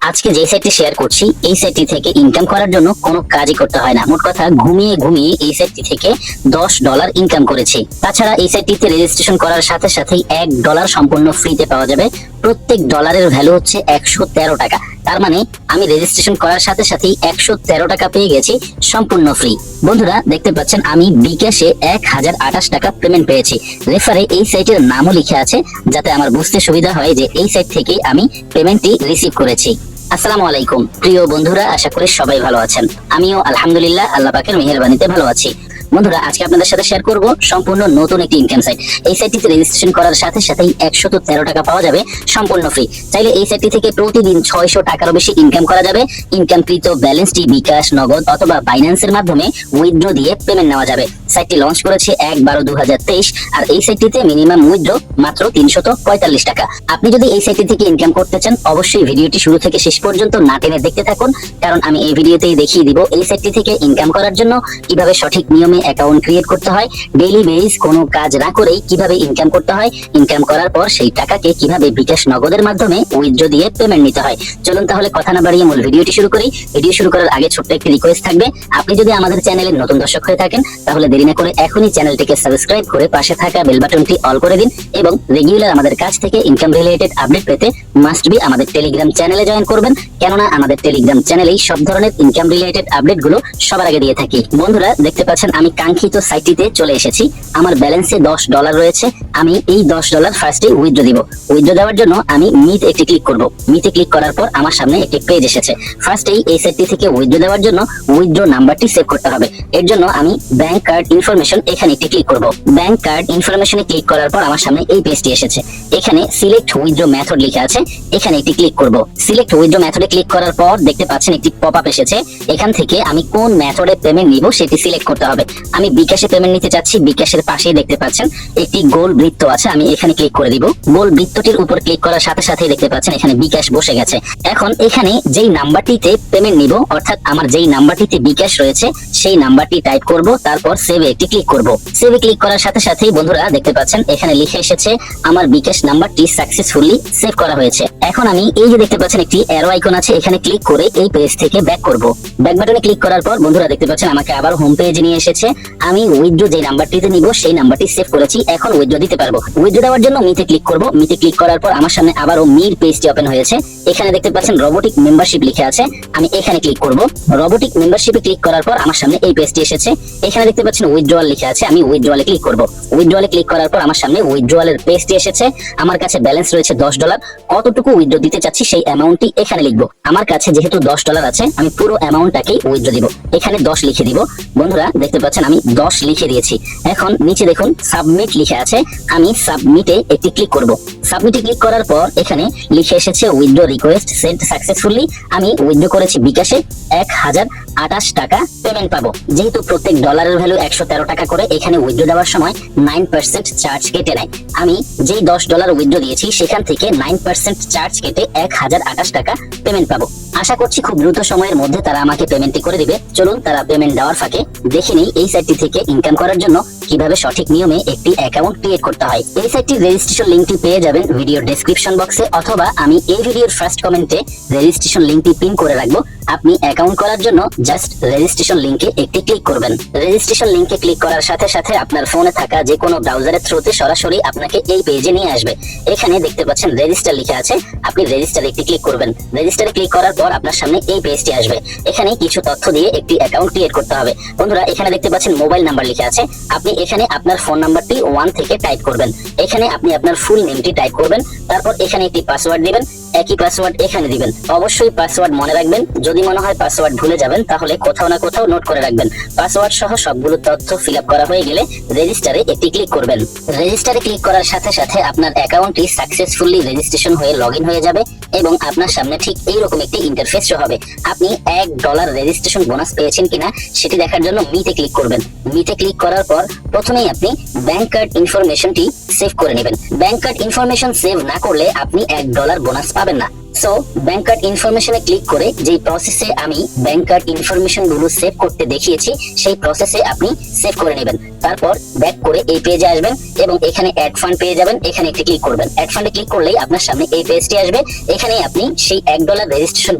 আজকে যে সাইটটি শেয়ার করছি এই সাইটটি থেকে ইনকাম করার জন্য কোনো কাজই করতে হয় না। মোট কথা ঘুমিয়ে ঘুমিয়ে এই সাইটটি থেকে $10 ইনকাম করেছি। তাছাড়া এই সাইটটিতে রেজিস্ট্রেশন করার সাথে সাথেই $1 সম্পূর্ণ ফ্রিতে পাওয়া যাবে। প্রত্যেক ডলারের ভ্যালু হচ্ছে 113 টাকা। তার মানে আমি রেজিস্ট্রেশন করার সাথে সাথেই 113 টাকা পেয়ে গেছি সম্পূর্ণ ফ্রি। বন্ধুরা দেখতে পাচ্ছেন আমি বিকাশে 1028 টাকা পেমেন্ট পেয়েছি। রেফারে এই সাইটের নামও লিখে আছে যাতে আমার বুঝতে সুবিধা হয় যে এই সাইট থেকেই আমি পেমেন্টটি রিসিভ করেছি। আসসালামু আলাইকুম প্রিয় বন্ধুরা, আশা করি সবাই ভালো আছেন। আমিও আলহামদুলিল্লাহ আল্লাহ পাকের মেহেরবানিতে ভালো আছি। বন্ধুরা আজকে আপনাদের সাথে শেয়ার করব সম্পূর্ণ নতুন একটি ইনকাম সাইট। এই সাইটটিতে রেজিস্ট্রেশন করার সাথে সাথেই 113 টাকা পাওয়া যাবে সম্পূর্ণ ফ্রি। চাইলে এই সাইটটি থেকে প্রতিদিন 600 টাকারও বেশি ইনকাম করা যাবে। ইনকামকৃত ব্যালেন্সটি বিকাশ, নগদ অথবা বাইন্যান্সের মাধ্যমে উইথড্র দিয়ে পেমেন্ট নেওয়া যাবে। সাইটটি লঞ্চ করেছে 1/12/2023 আর এই সাইটটিতে মিনিমাম উইথড্র মাত্র 345 টাকা। আপনি যদি এই সাইটটি থেকে ইনকাম করতে চান অবশ্যই ভিডিওটি শুরু থেকে শেষ পর্যন্ত না টেনে দেখতে থাকুন, কারণ আমি এই ভিডিওতেই দেখিয়ে দিব এই সাইটটি থেকে ইনকাম করার জন্য কিভাবে সঠিক নিয়মে অ্যাকাউন্ট ক্রিয়েট করতে হয়, ডেইলি বেস কোনো কাজ না করেই কিভাবে ইনকাম করতে হয়, ইনকাম করার পর সেই টাকাকে কিভাবে বিকাশ, নগদের মাধ্যমে উইথড্র দিয়ে পেমেন্ট নিতে হয়। চলুন তাহলে কথা না বাড়িয়ে মূল ভিডিওটি শুরু করি। ভিডিও শুরু করার আগে ছোট্ট একটি রিকোয়েস্ট থাকবে, আপনি যদি আমাদের চ্যানেলের নতুন দর্শক হয়ে থাকেন তাহলে দেরি না করে এখনই চ্যানেলটিকে সাবস্ক্রাইব করে পাশে থাকা বেল বাটনটি অল করে দিন এবং রেগুলার আমাদের কাছ থেকে ইনকাম রিলেটেড আপডেট পেতে মাস্ট বি আমাদের টেলিগ্রাম চ্যানেলে জয়েন করবেন, কেননা আমাদের টেলিগ্রাম চ্যানেলেই সব ধরনের ইনকাম রিলেটেড আপডেট গুলো সবার আগে দিয়ে থাকি। বন্ধুরা দেখতে পাচ্ছেন আমি কাঙ্ক্ষিত সাইটটিতে চলে এসেছি। আমার ব্যালেন্সে $10 রয়েছে। আমি এই $10 ফার্স্টে উইথড্র দিব। উইথড্র দেওয়ার জন্য আমি মিতে একটি ক্লিক করব। মিতে ক্লিক করার পর আমার সামনে একটি পেজ এসেছে। ফার্স্টেই এই সাইটটি থেকে উইথড্র দেওয়ার জন্য উইথড্র নাম্বারটি সেভ করতে হবে। এর জন্য আমি ব্যাংক কার্ড ইনফরমেশন এখানে একটি ক্লিক করব। ব্যাংক কার্ড ইনফরমেশনে ক্লিক করার পর আমার সামনে এই পেজটি এসেছে। এখানে সিলেক্ট উইথড্র মেথড লেখা আছে, এখানে একটি ক্লিক করব। সিলেক্ট উইথড্র মেথডে ক্লিক করার পর দেখতে পাচ্ছেন একটি পপআপ এসেছে। এখান থেকে আমি কোন মেথডে পেমেন্ট নিব সেটি সিলেক্ট করতে হবে। আমি বিকাশে পেমেন্ট নিতে চাচ্ছি। বিকাশের পাশেই দেখতে পাচ্ছেন একটি গোল বৃত্ত আছে, আমি এখানে ক্লিক করে দিব। গোল বৃত্তটির উপর ক্লিক করার সাথে সাথে দেখতে পাচ্ছেন এখানে বিকাশ বসে গেছে। এখন এখানে যেই নাম্বারটিতে পেমেন্ট নিব, অর্থাৎ আমার যেই নাম্বারটিতে বিকাশ রয়েছে সেই নাম্বারটি টাইপ করব, তারপর সেভে একটি ক্লিক করব। সেভে ক্লিক করার সাথে সাথেই বন্ধুরা দেখতে পাচ্ছেন এখানে লিখে এসেছে আমার বিকাশ নাম্বারটি সাকসেসফুলি সেভ করা হয়েছে। এখন আমি এই যে দেখতে পাচ্ছেন একটি অ্যারো আইকন আছে, এখানে ক্লিক করে এই পেজ থেকে ব্যাক করব। ব্যাক বাটনে ক্লিক করার পর বন্ধুরা দেখতে পাচ্ছেন আমাকে আবার হোম পেজে নিয়ে এসেছে। আমি উইথড্র যে নাম্বারটিতে নিব সেই নাম্বারটি সেভ করেছি, এখন উইথড্র দিতে পারবো। উইথড্র দেওয়ার জন্য মিতে ক্লিক করব। মিতে ক্লিক করার পর আমার সামনে আবারও মির পেজটি ওপেন হয়েছে। এখানে দেখতে পাচ্ছেন রোবোটিক মেম্বারশিপ লিখে আছে, আমি এখানে ক্লিক করব। রোবোটিক মেম্বারশিপে ক্লিক করার পর আমার সামনে এই পেজটি এসেছে। এখানে দেখতে পাচ্ছেন উইথড্রয়াল লিখে আছে, আমি উইথড্রয়ালে ক্লিক করব। উইথড্রয়ালে ক্লিক করার পর আমার সামনে উইথড্রয়ালের পেজটি এসেছে। আমার কাছে ব্যালেন্স রয়েছে $10। কতটুকু উইথড্র দিতে চাচ্ছি সেই অ্যামাউন্টটি এখানে লিখব। আমার কাছে যেহেতু $10 আছে আমি পুরো অ্যামাউন্টটাকেই উইথড্র দিব। এখানে 10 লিখে দিব। বন্ধুরা দেখতে পাচ্ছেন আমি 10 লিখে দিয়েছি। এখন নিচে দেখুন সাবমিট লিখে আছে, আমি সাবমিটে একটি ক্লিক করব। সাবমিটে ক্লিক করার পর এখানে লিখে এসেছে উইথড্র রিকোয়েস্ট সেন্ড সাকসেসফুলি। আমি উইথড্র করেছি বিকাশে 1028 টাকা পেমেন্ট পাবো। যেহেতু প্রত্যেক ডলারের ভ্যালু 113 টাকা করে, এখানে উইথড্র দেওয়ার সময় 9% চার্জ কেটে নেয়। আমি যেই $10 উইথড্র দিয়েছি সেখান থেকে 9% চার্জ কেটে 1028 টাকা পেমেন্ট পাবো। আশা করছি খুব দ্রুত সময়ের মধ্যে তারা আমাকে পেমেন্টটি করে দিবে। চলুন তারা পেমেন্ট দেওয়ার ফাঁকে দেখে নিই এই সাইটটি থেকে ইনকাম করার জন্য কিভাবে সঠিক নিয়মে একটি অ্যাকাউন্ট ক্রিয়েট করতে হয়। এই সাইটটির রেজিস্ট্রেশন লিংকটি পেয়ে যাবেন ভিডিওর ডেসক্রিপশন বক্সে, অথবা আমি এই ভিডিওর ফার্স্ট কমেন্টে রেজিস্ট্রেশন লিংকটি পিন করে রাখবো। আপনি অ্যাকাউন্ট করার জন্য জাস্ট রেজিস্ট্রেশন লিংকে একটি ক্লিক করবেন। রেজিস্ট্রেশন লিংকে ক্লিক করার সাথে সাথে আপনার ফোনে থাকা যে কোনো ব্রাউজারের থ্রুতে সরাসরি আপনাকে এই পেজে নিয়ে আসবে। এখানে দেখতে পাচ্ছেন রেজিস্টার লিখে আছে, আপনি রেজিস্টারে একটি ক্লিক করবেন। রেজিস্টারে ক্লিক করার পর আপনার সামনে এই পেজটি আসবে। এখানে কিছু তথ্য দিয়ে একটি অ্যাকাউন্ট ক্রিয়েট করতে হবে। বন্ধুরা এখানে দেখতে পাচ্ছেন মোবাইল নাম্বার লিখে আছে, আপনি এখানে আপনার ফোন নাম্বারটি 1 থেকে টাইপ করবেন। এখানে আপনি আপনার ফুল নেমটি টাইপ করবেন, তারপর এখানে একটি পাসওয়ার্ড দিবেন। একই পাসওয়ার্ড এখানে দিবেন। অবশ্যই পাসওয়ার্ড মনে রাখবেন, যদি মনে হয় পাসওয়ার্ড ভুলে যাবেন তাহলে কোথাও না কোথাও নোট করে রাখবেন। পাসওয়ার্ড সহ সবগুলো তথ্য ফিল আপ করা হয়ে গেলে রেজিস্টারে একটি ক্লিক করবেন। রেজিস্টারে ক্লিক করার সাথে সাথে আপনার অ্যাকাউন্টটি সাকসেসফুলি রেজিস্ট্রেশন হয়ে লগইন হয়ে যাবে এবং আপনার সামনে ঠিক এইরকম একটি ইন্টারফেস শো হবে। আপনি $1 রেজিস্ট্রেশন বোনাস পেয়েছেন কিনা সেটি দেখার জন্য মিতে ক্লিক করবেন। মিতে ক্লিক করার পর প্রথমেই আপনি ব্যাংক কার্ড ইনফরমেশনটি সেভ করে নেবেন। ব্যাংক কার্ড ইনফরমেশন সেভ না করলে আপনি $1 বোনাস পাবেন না। সো ব্যাংক কার্ড ইনফরমেশনে ক্লিক করে যেই প্রসেসে আমি ব্যাংক কার্ড ইনফরমেশন গুলো সেভ করতে দেখিয়েছি সেই প্রসেসে আপনি সেভ করে নেবেন। তারপর ব্যাক করে এই পেজে আসবেন এবং এখানে অ্যাড ফান্ড পেয়ে যাবেন। এখানে একটি ক্লিক করবেন। অ্যাড ফান্ডে ক্লিক করলেই আপনার সামনে এই পেজটি আসবে। এখানে আপনি সেই $1 রেজিস্ট্রেশন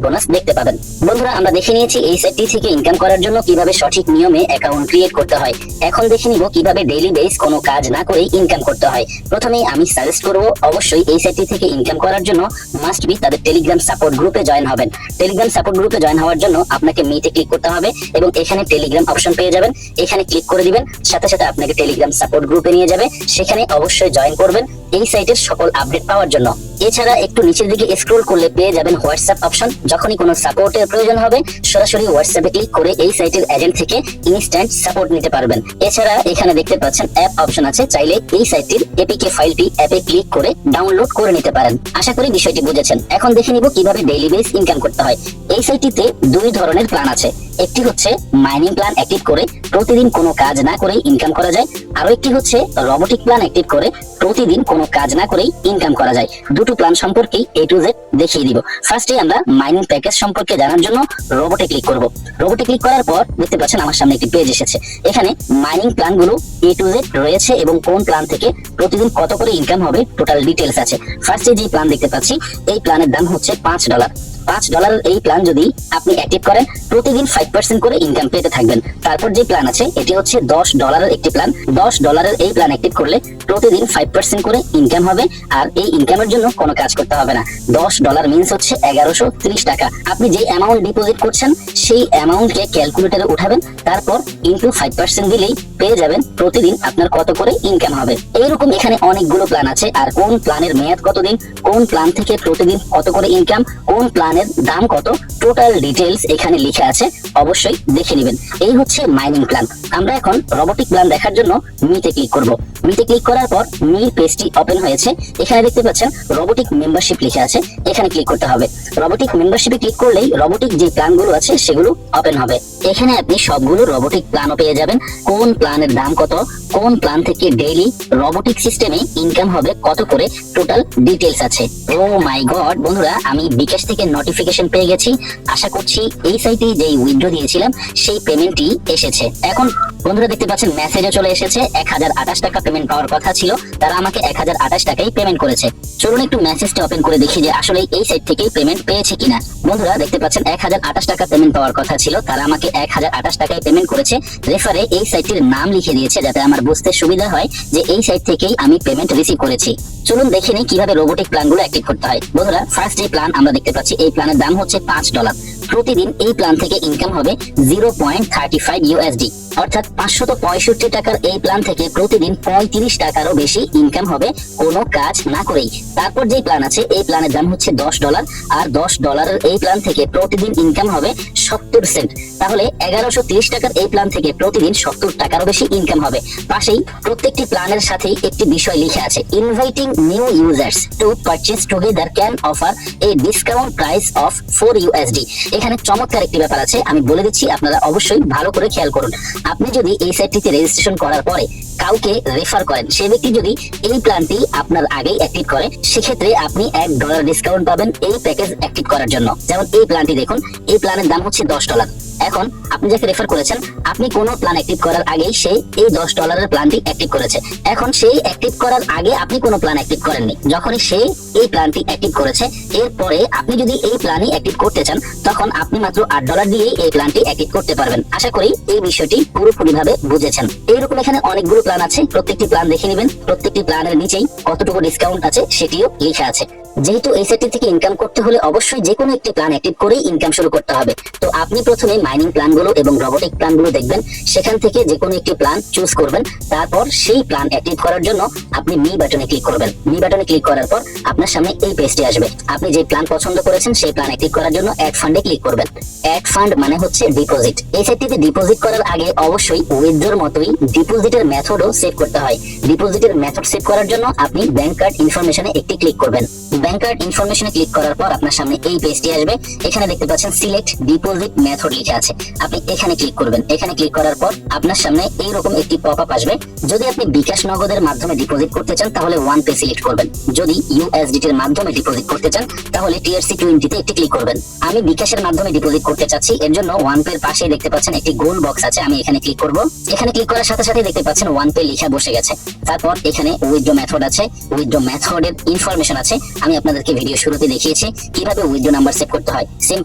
বোনাস দেখতে পাবেন। বন্ধুরা, আমরা দেখে নিয়েছি এই সাইটটি থেকে ইনকাম করার জন্য কিভাবে সঠিক নিয়মে অ্যাকাউন্ট ক্রিয়েট করতে হয়। এখন দেখে নিব কিভাবে ডেইলি বেস কোনো কাজ না করেই ইনকাম করতে হয়। প্রথমেই আমি সাজেস্ট করব অবশ্যই এই সাইটটি থেকে ইনকাম করার জন্য মাস্ট বি তাদের টেলিগ্রাম সাপোর্ট গ্রুপে জয়েন হবেন। টেলিগ্রাম সাপোর্ট গ্রুপে জয়েন হওয়ার জন্য আপনাকে মিটে ক্লিক করতে হবে এবং এখানে টেলিগ্রাম অপশন পেয়ে যাবেন। এখানে ক্লিক করে দিবেন, সাথে সাথে আপনাকে টেলিগ্রাম সাপোর্ট গ্রুপে নিয়ে যাবে। সেখানে অবশ্যই জয়েন করবেন এই সাইটের সকল আপডেট পাওয়ার জন্য। এছাড়া একটু নিচের দিকে স্ক্রল করলে পেয়ে যাবেন হোয়াটসঅ্যাপ অপশন। যখনই কোনো সাপোর্টের প্রয়োজন হবে সরাসরি হোয়াটসঅ্যাপে ক্লিক করে এই সাইটের এজেন্ট থেকে ইনস্ট্যান্ট সাপোর্ট নিতে পারবেন। এছাড়া এখানে দেখতে পাচ্ছেন অ্যাপ অপশন আছে, চাইলে এই সাইটটির এপিকে ফাইলটি অ্যাপে ক্লিক করে ডাউনলোড করে নিতে পারেন। আশা করি বিষয়টি বুঝেছেন। এখন দেখে নিব কিভাবে ডেইলি বেস ইনকাম করতে হয়। এই সাইটটিতে দুই ধরনের প্ল্যান আছে। একটি হচ্ছে মাইনিং প্ল্যান অ্যাক্টিভ করে প্রতিদিন কোনো কাজ না করেই ইনকাম করা যায়, আরো একটি হচ্ছে রোবোটিক প্ল্যান অ্যাক্টিভ করে প্রতিদিন কোনো কাজ না করেই ইনকাম করা যায়। দুটো প্ল্যান সম্পর্কে A to Z দেখিয়ে দিব। ফার্স্টে আমরা মাইনিং প্যাকেজ সম্পর্কে জানার জন্য রোবোটে ক্লিক করব। রোবোটে ক্লিক করার পর দেখতে পাচ্ছেন আমার সামনে একটি পেজ এসেছে। এখানে মাইনিং প্ল্যানগুলো A to Z রয়েছে এবং কোন প্ল্যান থেকে প্রতিদিন কত করে ইনকাম হবে টোটাল ডিটেইলস আছে। ফার্স্টে যে প্ল্যান দেখতে পাচ্ছি এই প্ল্যানের দাম হচ্ছে $5। $5 এই প্ল্যান যদি আপনি অ্যাক্টিভ করেন প্রতিদিন 5% করে ইনকাম পেতে থাকবেন। তারপর যে প্ল্যান আছে এটি হচ্ছে $10 একটি প্ল্যান। $10 এই প্ল্যান অ্যাক্টিভ করলে প্রতিদিন 5% করে ইনকাম হবে আর এই ইনকামের জন্য কোনো কাজ করতে হবে না। $10 মিন্স হচ্ছে 1130 টাকা। আপনি যে অ্যামাউন্ট ডিপোজিট করছেন সেই অ্যামাউন্টকে ক্যালকুলেটরে উঠাবেন, তারপর ইনটু 5% দিলেই পেয়ে যাবেন প্রতিদিন আপনার কত করে ইনকাম হবে। এইরকম এখানে অনেকগুলো প্ল্যান আছে আর কোন প্ল্যানের মেয়াদ কতদিন, কোন প্ল্যান থেকে প্রতিদিন কত করে ইনকাম, কোন প্ল্যানের দাম কত, টোটাল ডিটেইলস এখানে লেখা আছে, অবশ্যই দেখে নেবেন। এই হচ্ছে মাইনিং প্ল্যান। আমরা এখন রোবোটিক প্ল্যান দেখার জন্য মিতে ক্লিক করব। মিতে ক্লিক করার পর মি পেজটি ওপেন হয়েছে। এখানে দেখতে পাচ্ছেন রোবোটিক মেম্বারশিপ লেখা আছে, এখানে ক্লিক করতে হবে। রোবোটিক মেম্বারশিপে ক্লিক করলেই রোবোটিক যে প্ল্যানগুলো আছে সেগুলো ওপেন হবে। এখানে আপনি সবগুলো রোবোটিক প্ল্যানও পেয়ে যাবেন, কোন প্ল্যানের দাম কত, কোন প্ল্যান থেকে ডেইলি রোবোটিক সিস্টেমে ইনকাম হবে কত করে, টোটাল ডিটেইলস আছে। ও মাই গড বন্ধুরা, আমি বিকাশ থেকে নোটিফিকেশন পেয়ে গেছি। আশা করছি এই সাইটে যেই উইথড্র দিয়েছিলাম সেই পেমেন্টটি এসেছে। এখন বন্ধুরা দেখতে পাচ্ছেন মেসেজও চলে এসেছে। 1028 টাকা পেমেন্ট পাওয়ার কথা ছিল, তারা আমাকে 1028 টাকাই পেমেন্ট করেছে। চলুন একটু মেসেজটা ওপেন করে দেখি যে আসলে এই সাইট থেকেই পেমেন্ট পেয়েছে কিনা। বন্ধুরা দেখতে পাচ্ছেন 1028 টাকা পেমেন্ট পাওয়ার কথা ছিল, তারা আমাকে 1028 টাকায় পেমেন্ট করেছে। রেফারে এই সাইটটির নাম লিখে দিয়েছে যাতে আমার বুঝতে সুবিধা হয় যে এই সাইট থেকেই আমি পেমেন্ট রিসিভ করেছি। চলুন দেখে নিই কিভাবে রোবোটিক প্ল্যানগুলো অ্যাক্টিভ করতে হয়। বন্ধুরা ফার্স্ট যে প্ল্যান আমরা দেখতে পাচ্ছি এই প্ল্যানের দাম হচ্ছে $5। প্রতিদিন এই প্ল্যান থেকে ইনকাম হবে 0.35 USD, অর্থাৎ 565 টাকার এই প্ল্যান থেকে প্রতিদিন 35 টাকারও বেশি ইনকাম হবে কোনো কাজ না করেই। তারপর যে প্ল্যান আছে এই প্ল্যানের দাম হচ্ছে $10 আর $10 এই প্ল্যান থেকে প্রতিদিন ইনকাম হবে 70 সেন্ট। তাহলে 1130 টাকার এই প্ল্যান থেকে প্রতিদিন 70 টাকারও বেশি ইনকাম হবে। পাশেই প্রত্যেকটি প্ল্যানের সাথেই একটি বিষয় লিখে আছে, inviting new users two purchase together can offer A discount price of 4 USD। এখানে চমৎকার একটি ব্যাপার আছে, আমি বলে দিচ্ছি, আপনারা অবশ্যই ভালো করে খেয়াল করুন। আপনি যদি এই সাইটটিতে রেজিস্ট্রেশন করার পরে কাউকে রেফার করেন, সে ব্যক্তি যদি এই প্ল্যানটি আপনার আগেই অ্যাক্টিভ করে, সেক্ষেত্রে আপনি $1 ডিসকাউন্ট পাবেন এই প্যাকেজ অ্যাক্টিভ করার জন্য। যেমন এই প্ল্যানটি দেখুন, এই প্ল্যানের দাম হচ্ছে $10। এখন আপনি যাকে রেফার করেছেন, আপনি কোনো প্ল্যান অ্যাক্টিভ করার আগেই সে এই $10 প্ল্যানটি অ্যাক্টিভ করেছে। এখন সেই অ্যাক্টিভ করার আগে আপনি কোনো প্ল্যান অ্যাক্টিভ করেননি, যখনই সে এই প্ল্যানটি অ্যাক্টিভ করেছে এরপরে আপনি যদি এই প্ল্যানই অ্যাক্টিভ করতে চান তখন আপনি মাত্র $8 দিয়েই এই প্ল্যানটি অ্যাক্টিভ করতে পারবেন। আশা করি এই বিষয়টি পুরোপুরিভাবে বুঝেছেন। এইরকম এখানে অনেকগুলো প্ল্যান আছে, প্রত্যেকটি প্ল্যান দেখে নেবেন। প্রত্যেকটি প্ল্যানের নিচেই কতটুকু ডিসকাউন্ট আছে সেটিও লেখা আছে। যেহেতু এই সাইট থেকে ইনকাম করতে হলে অবশ্যই যে কোনো একটি প্ল্যান অ্যাক্টিভ করেই ইনকাম শুরু করতে হবে। তো আপনি প্রথমে মাইনিং প্ল্যানগুলো এবং রোবোটিক প্ল্যানগুলো দেখবেন, সেখান থেকে যে কোনো একটি প্ল্যান চুজ করবেন। তারপর সেই প্ল্যান অ্যাক্টিভ করার জন্য আপনি মি বাটনে ক্লিক করবেন। মি বাটনে ক্লিক করার পর আপনার সামনে এই পেজটি আসবে। আপনি যে প্ল্যান পছন্দ করেছেন সেই প্ল্যান অ্যাক্টিভ করার জন্য অ্যাড ফান্ডে ক্লিক করবেন। অ্যাড ফান্ড মানে হচ্ছে ডিপোজিট। এই সাইটটিতে ডিপোজিট করার আগে অবশ্যই উইথড্রর মতোই ডিপোজিটের মেথডও সেভ করতে হয়। ডিপোজিটের মেথড সেভ করার জন্য আপনি ব্যাংক কার্ড ইনফরমেশনে একটি ক্লিক করবেন। ব্যাংক কার্ড ইনফরমেশনে ক্লিক করার পর আপনার সামনে এই পেজটি আসবে। এখানে দেখতে পাচ্ছেন সিলেক্ট ডিপোজিট মেথড লেখা আছে, আপনি এখানে ক্লিক করবেন। এখানে ক্লিক করার পর আপনার সামনে এইরকম একটি পপআপ আসবে। যদি আপনি বিকাশ নগদের মাধ্যমে ডিপোজিট করতে চান তাহলে ওয়ান পে সিলেক্ট করবেন। যদি ইউএসডিটি এর মাধ্যমে ডিপোজিট করতে চান তাহলে TRC20 তে একটি ক্লিক করবেন। আমি বিকাশের মাধ্যমে ডিপোজিট করতে চাচ্ছি, এর জন্য ওয়ান পে এর পাশে দেখতে পাচ্ছেন একটি গোল বক্স আছে, আমি এখানে ক্লিক করব। এখানে ক্লিক করার সাথে সাথে দেখতে পাচ্ছেন ওয়ান পে লেখা বসে গেছে। তারপর এখানে উইথড্র মেথড আছে, উইথড্র মেথডের ইনফরমেশন আছে। আমি আপনাদেরকে ভিডিও শুরুতে দেখিয়েছি কিভাবে উইথড্র নাম্বার সেভ করতে হয়। সেম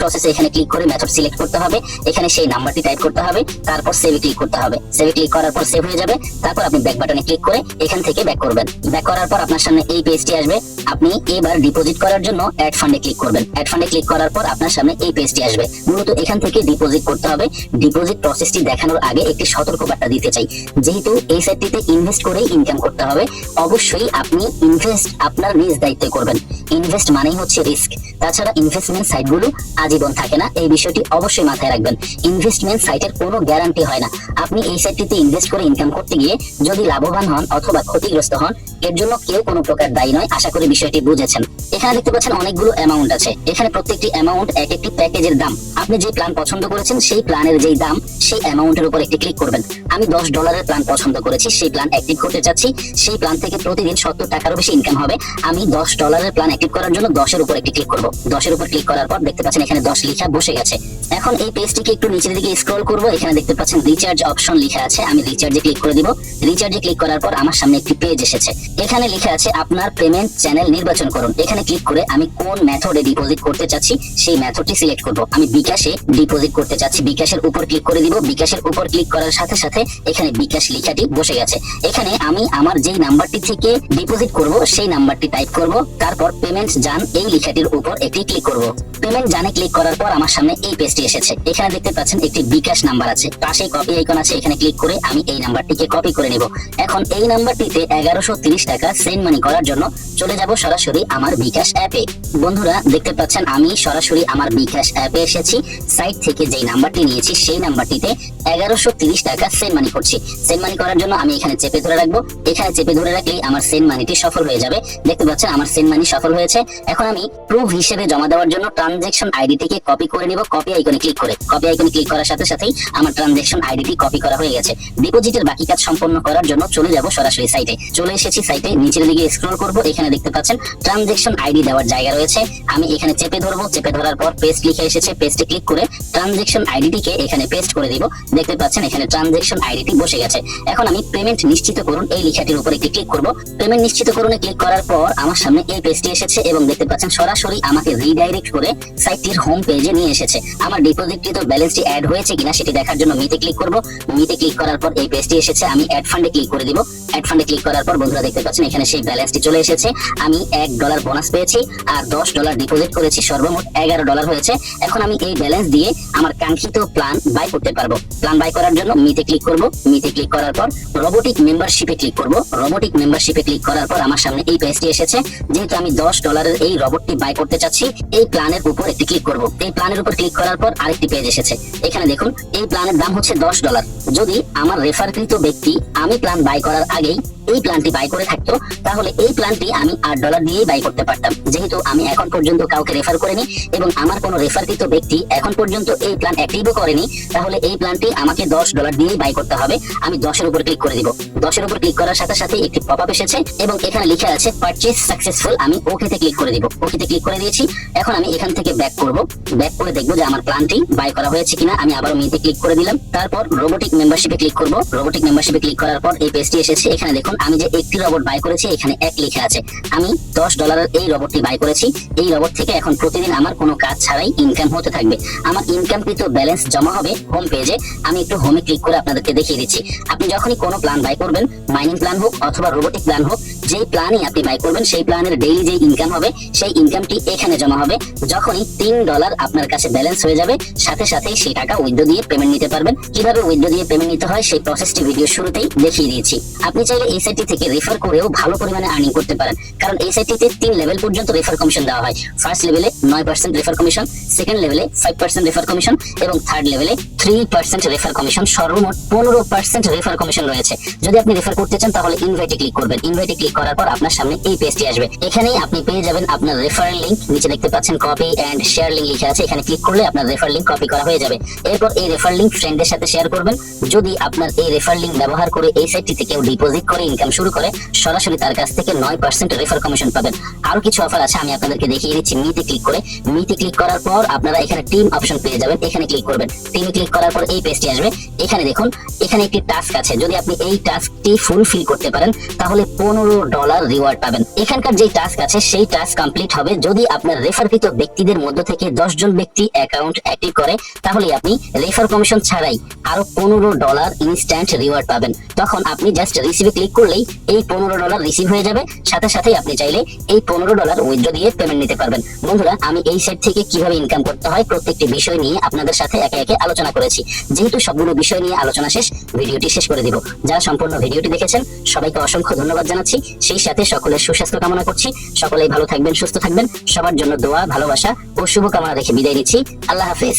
প্রসেসে এখানে ক্লিক করে মেথড সিলেক্ট করতে হবে, এখানে সেই নাম্বারটি টাইপ করতে হবে, তারপর সেভে ক্লিক করতে হবে। সেভে ক্লিক করার পর সেভ হয়ে যাবে। তারপর আপনি ব্যাক বাটনে ক্লিক করে এখান থেকে ব্যাক করবেন। ব্যাক করার পর আপনার সামনে এই পেজটি আসবে। আপনি এবার ডিপোজিট করার জন্য অ্যাড ফান্ডে ক্লিক করবেন। অ্যাড ফান্ডে ক্লিক করার পর আপনার সামনে এই পেজটি আসবে। মূলত এখান থেকে ডিপোজিট করতে হবে। ডিপোজিট প্রসেসটি দেখানোর আগে একটি সতর্কবার্তা দিতে চাই, যেহেতু এই সাইটটিতে ইনভেস্ট করেই ইনকাম করতে হবে, অবশ্যই আপনি ইনভেস্ট আপনার নিজ দায়িত্বে করবেন। ইনভেস্ট মানেই হচ্ছে রিস্ক। তাছাড়া ইনভেস্টমেন্ট সাইটগুলো আজীবন থাকে না, এই বিষয়টি অবশ্যই মাথায় রাখবেন। ইনভেস্টমেন্ট সাইটের কোনো গ্যারান্টি হয় না। আপনি এই সাইটটিতে ইনভেস্ট করে ইনকাম করতে গিয়ে যদি লাভবান হন অথবা ক্ষতিগ্রস্ত হন, এর জন্য কেউ কোনো প্রকার দায়ী নয়। আশা করি বিষয়টি বুঝেছেন। এখানে দেখতে পাচ্ছেন অনেকগুলো অ্যামাউন্ট আছে। এখানে প্রত্যেকটি অ্যামাউন্ট এক একটি প্যাকেজের দাম। আপনি যে প্ল্যান পছন্দ করেছেন সেই প্ল্যানের যেই দাম সেই অ্যামাউন্টের উপর একটি ক্লিক করবেন। আমি $10 প্ল্যান পছন্দ করেছি, সেই প্ল্যান অ্যাক্টিভ করতে চাচ্ছি। সেই প্ল্যান থেকে প্রতিদিন 70 টাকারও বেশি ইনকাম হবে। আমি $10 প্ল্যান অ্যাক্টিভ করার জন্য 10 এর উপর একটি ক্লিক করব। 10 এর উপর ক্লিক করার পর দেখতে পাচ্ছেন এখানে 10 লেখা বসে গেছে। এখন এই পেজটিকে একটু নিচের দিকে স্ক্রল করব। এখানে দেখতে পাচ্ছেন রিচার্জ অপশন লেখা আছে, আমি রিচার্জে ক্লিক করে দিব। রিচার্জে ক্লিক করার পর আমার সামনে একটি পেজ এসেছে। এখানে লেখা আছে আপনার পেমেন্ট চ্যানেল নির্বাচন করুন। এখানে ক্লিক করে আমি কোন মেথডে ডিপোজিট করতে চাচ্ছি সেই মেথডটি সিলেক্ট করব। আমি বিকাশে ডিপোজিট করতে চাচ্ছি, বিকাশের উপর ক্লিক করে দিব। বিকাশের উপর ক্লিক করার সাথে সাথে এখানে বিকাশ লেখাটি বসে গেছে। এখানে আমি আমার যেই নাম্বারটি থেকে ডিপোজিট করব সেই নাম্বারটি টাইপ করব। তারপর পেমেন্ট জান এই লেখাটির উপর একটি ক্লিক করব। পেমেন্ট জানে ক্লিক করার পর আমার সামনে এই পেজটি এসেছে। এখানে দেখতে পাচ্ছেন একটি বিকাশ নাম্বার আছে, পাশে কপি আইকন আছে, এখানে ক্লিক করে আমি এই নাম্বারটিকে কপি করে নেব। এখন এই নাম্বারটিতে 1130 টাকা সেন্ড মানি করার জন্য চলে যাব সরাসরি আমার বিকাশ অ্যাপে। বন্ধুরা দেখতে পাচ্ছেন আমি সরাসরি আমার বিকাশ অ্যাপে এসেছি। সাইট থেকে যেই নাম্বারটি নিয়েছি সেই নাম্বারটিতে 1130 টাকা সেন্ড মানি করছি। সেন্ড মানি করার জন্য আমি এখানে চেপে ধরে রাখবো। এখানে চেপে ধরে রাখলেই আমার সেন্ড মানিটি সফল হয়ে যাবে। দেখতে পাচ্ছেন আমার সেন্ড মানি সফল হয়েছে। এখন আমি প্রুফ হিসেবে জমা দেওয়ার জন্য ট্রানজ্যাকশন আইডিটিকে কপি করে নিব। কপি আইকনে ক্লিক করে কপি আইকনে ক্লিক করার সাথে সাথেই আমার ট্রানজ্যাকশন আইডিটি কপি করা হয়ে গেছে। ডিপোজিটের বাকি কাজ সম্পন্ন করার জন্য চলে যাব সরাসরি সাইটে। চলে এসেছি সাইটে, নিচের দিকে স্ক্রল করব। এখানে দেখতে পাচ্ছেন ট্রানজ্যাকশন আইডি দেওয়ার জায়গা রয়েছে। আমি এখানে চেপে ধরবো। চেপে ধরার পর পেস্ট লিখে এসেছে, পেস্টে ক্লিক করে ট্রানজ্যাকশন আইডিটিকে এখানে পেস্ট করে দিব। দেখতে পাচ্ছেন এখানে ট্রানজ্যাকশন আইডিটি বসে গেছে। এখন আমি পেমেন্ট নিশ্চিত করুন এই লেখাটির উপর একটি ক্লিক করব। পেমেন্ট নিশ্চিত করুনে ক্লিক করার পর আমার সামনে এই পেজটি এসেছে এবং দেখতে পাচ্ছেন সরাসরি আমাকে রিডাইরেক্ট করে সাইটটির হোম পেজে নিয়ে এসেছে। আমার ডিপোজিটকৃত ব্যালেন্সটি অ্যাড হয়েছে কিনা সেটি দেখার জন্য মিতে ক্লিক করব। মিতে ক্লিক করার পর এই পেজটি এসেছে। আমি অ্যাড ফান্ডে ক্লিক করে দিব। অ্যাড ফান্ডে ক্লিক করার পর বন্ধুরা দেখতে পাচ্ছেন এখানে সেই ব্যালেন্সটি চলে এসেছে। আমি $1 বোনাস পেয়েছি আর $10 ডিপোজিট করেছি, সর্বমোট $11 হয়েছে। এখন আমি এই ব্যালেন্স দিয়ে আমার কাঙ্ক্ষিত প্ল্যান বাই করতে পারবো। প্ল্যান বাই করার জন্য মিতে ক্লিক করব। মিতে ক্লিক করার পর রোবোটিক মেম্বারশিপে ক্লিক করব। রোবোটিক মেম্বারশিপে ক্লিক করার পর আমার সামনে এই পেজটি এসেছে। যেহেতু আমি $10 এই রোবটটি বাই করতে চাচ্ছি, এই প্ল্যানের উপর একটি ক্লিক করব। এই প্ল্যানের উপর ক্লিক করার পর আরেকটি পেজ এসেছে। এখানে দেখুন এই প্ল্যানের দাম হচ্ছে $10। যদি আমার রেফারকৃত ব্যক্তি আমি প্ল্যান বাই করার আগেই এই প্ল্যানটি বাই করে থাকতো তাহলে এই প্ল্যানটি আমি $8 দিয়েই বাই করতে পারতাম। যেহেতু আমি এখন পর্যন্ত কাউকে রেফার করিনি এবং আমার কোনো রেফারকৃত ব্যক্তি এখন পর্যন্ত এই প্ল্যান অ্যাক্টিভও করেনি, তাহলে এই প্ল্যানটি আমাকে $10 দিয়েই বাই করতে হবে। আমি 10 এর উপর ক্লিক করে দিব। 10 এর উপর ক্লিক করার সাথে সাথে একটি পপআপ এসেছে এবং এখানে লেখা আছে পারচেজ সাকসেসফুল। আমি ওকেতে ক্লিক করে দিব। ওকেতে ক্লিক করে দিয়েছি। এখন আমি এখান থেকে ব্যাক করব। ব্যাক করে দেখব যে আমার প্ল্যানটি বাই করা হয়েছে কিনা। আমি আবারও মিতে ক্লিক করে দিলাম। তারপর রোবোটিক মেম্বারশিপে ক্লিক করব। রোবোটিক মেম্বারশিপে ক্লিক করার পর এই পেজটি এসেছে। এখানে দেখুন আমি যে একটি রোবট বাই করেছি এখানে 1 লেখা আছে। আমি $10 এই রোবটটি বাই করেছি। এই রোবট থেকে এখন প্রতিদিন আমার কোনো কাজ ছাড়াই ইনকাম হতে থাকবে। আমার ইনকামকৃত ব্যালেন্স জমা হবে হোম পেজে। আমি একটু হোমে ক্লিক করে আপনাদেরকে দেখিয়ে দিচ্ছি। আপনি যখনই কোনো প্ল্যান বাই করবেন, মাইনিং প্ল্যান হোক অথবা রোবোটিক প্ল্যান হোক, যেই প্ল্যানই আপনি বাই করবেন সেই প্ল্যানের ডেইলি যে ইনকাম হবে সেই ইনকামটি এখানে জমা হবে। যখনই $3 আপনার কাছে ব্যালেন্স হয়ে যাবে সাথে সাথেই সেই টাকা উইথড্র দিয়ে পেমেন্ট নিতে পারবেন। কিভাবে উইথড্র দিয়ে পেমেন্ট নিতে হয় সেই প্রসেসটি ভিডিও শুরুতেই দেখিয়ে দিয়েছি। আপনি চাইলে এই সাইটটি থেকে রেফার করেও ভালো পরিমাণে আর্নিং করতে পারেন, কারণ এই সাইটটিতে 3 লেভেল পর্যন্ত রেফার কমিশন দেওয়া হয়। ফার্স্ট লেভেলে 9% রেফার কমিশন, সেকেন্ড লেভেলে 5% রেফার কমিশন এবং থার্ড লেভেলে 3% রেফার কমিশন। সর্বমোট 15% রেফার কমিশন রয়েছে। যদি আপনি রেফার করতে চান তাহলে ইনভাইটে ক্লিক করবেন। ইনভাইটে ক্লিক করার পর আপনার সামনে এই পেজটি আসবে। এখানেই আপনি পেয়ে যাবেন আপনার রেফারেল লিংক। নিচে দেখতে পাচ্ছেন কপি এন্ড শেয়ার লিংক লেখা আছে, এখানে ক্লিক করলে আপনার রেফার লিংক কপি করা হয়ে যাবে। এরপর এই রেফার লিংক ফ্রেন্ডের সাথে শেয়ার করবেন। যদি আপনার এই রেফার লিংক ব্যবহার করে এই সাইটটিতে কেউ ডিপোজিট করে ইনকাম শুরু করে, সরাসরি তার কাছ থেকে 9% রেফার কমিশন পাবেন। আরো কিছু অফার আছে, আমি আপনাদেরকে দেখিয়ে দিচ্ছি। মিতে ক্লিক করে, মিতে ক্লিক করার পর আপনারা এখানে টিম অপশন পেয়ে যাবেন, এখানে ক্লিক করবেন। টিমে ক্লিক করার পর এই পেজটি আসবে। এখানে দেখুন, এখানে একটি টাস্ক আছে, যদি আপনি এই টাস্কটি ফুলফিল করতে পারেন তাহলে $15 রিওয়ার্ড পাবেন। এখানকার যে টাস্ক আছে সেই টাস্ক কমপ্লিট হবে যদি আপনার রেফারকৃত ব্যক্তিদের মধ্য থেকে 10 জন ব্যক্তি অ্যাকাউন্ট অ্যাক্টিভ করে, তাহলে আপনি রেফার কমিশন ছাড়াই আরো $15 ইনস্ট্যান্ট রিওয়ার্ড পাবেন। তখন আপনি জাস্ট রিসিভে ক্লিক করলেই এই $15 রিসিভ হয়ে যাবে, সাথে সাথে আপনি চাইলে এই $15 উইথড্র দিয়ে পেমেন্ট নিতে পারবেন। বন্ধুরা, আমি এই সাইট থেকে কিভাবে ইনকাম করতে হয় প্রত্যেকটি বিষয় নিয়ে আপনাদের সাথে একে একে আলোচনা করেছি। যেহেতু সবগুলো বিষয় নিয়ে আলোচনা শেষ, ভিডিওটি শেষ করে দিব। যারা সম্পূর্ণ ভিডিওটি দেখেছেন সবাইকে অসংখ্য ধন্যবাদ জানাচ্ছি। সেই সাথে সকলের সুস্বাস্থ্য কামনা করছি। সকলেই ভালো থাকবেন, সুস্থ থাকবেন। সবার জন্য দোয়া, ভালোবাসা ও শুভকামনা রেখে বিদায় নিচ্ছি। আল্লাহ হাফেজ।